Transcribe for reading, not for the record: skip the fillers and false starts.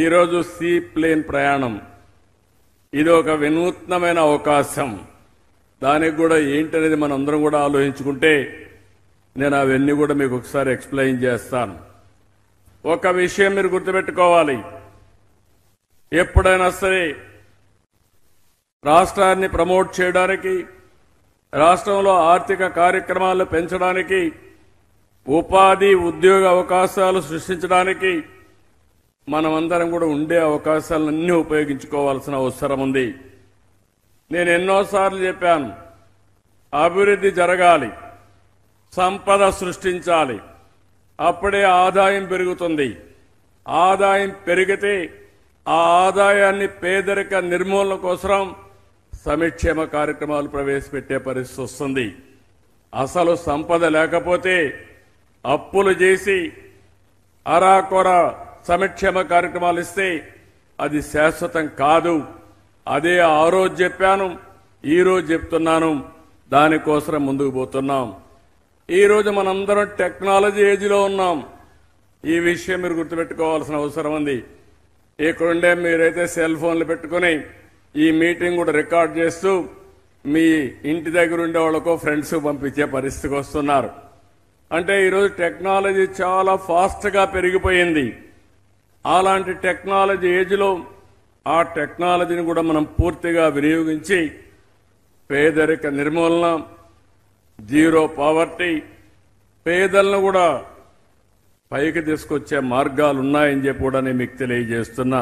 ఈరోజు sea plane ప్రయాణం ఇది ఒక వినూత్నమైన అవకాశం. దానికి కూడా ఏంటనేది మనం అందరం కూడా ఆలోచించుకుంటే నేను అవన్నీ కూడా మీకు ఒకసారి ఎక్స్ప్లెయిన్ చేస్తాను. ఒక విషయం మీరు గుర్తుపెట్టుకోవాలి, ఎప్పుడైనా సరే రాష్ట్రాన్ని ప్రమోట్ చేయడానికి, రాష్ట్రంలో ఆర్థిక కార్యక్రమాలు పెంచడానికి, ఉపాధి ఉద్యోగ అవకాశాలు సృష్టించడానికి మనమందరం కూడా ఉండే అవకాశాలన్నీ ఉపయోగించుకోవాల్సిన అవసరం ఉంది. నేను ఎన్నోసార్లు చెప్పాను, అభివృద్ధి జరగాలి, సంపద సృష్టించాలి, అప్పుడే ఆదాయం పెరుగుతుంది. ఆదాయం పెరిగితే ఆ ఆదాయాన్ని పేదరిక నిర్మూలన కోసం సంక్షేమ కార్యక్రమాలు ప్రవేశపెట్టే పరిస్థితి వస్తుంది. అసలు సంపద లేకపోతే అప్పులు చేసి అరాకొర సంక్షేమ కార్యక్రమాలు ఇస్తే అది శాశ్వతం కాదు. అదే ఆ రోజు చెప్పాను, ఈ రోజు చెప్తున్నాను, దానికోసం ముందుకు పోతున్నాం. ఈ రోజు మనందరం టెక్నాలజీ ఏజ్లో ఉన్నాం. ఈ విషయం మీరు గుర్తుపెట్టుకోవాల్సిన అవసరం ఉంది. ఇక్కడుండే మీరైతే సెల్ ఫోన్లు పెట్టుకుని ఈ మీటింగ్ కూడా రికార్డ్ చేస్తూ మీ ఇంటి దగ్గర ఉండే వాళ్ళకో ఫ్రెండ్స్ పంపించే పరిస్థితికి వస్తున్నారు. అంటే ఈరోజు టెక్నాలజీ చాలా ఫాస్ట్గా పెరిగిపోయింది. అలాంటి టెక్నాలజీ ఏజ్లో ఆ టెక్నాలజీని కూడా మనం పూర్తిగా వినియోగించి పేదరిక నిర్మూలన, జీరో పావర్టీ, పేదలను కూడా పైకి తీసుకొచ్చే మార్గాలు ఉన్నాయని చెప్పి కూడా నేను మీకు తెలియజేస్తున్నా.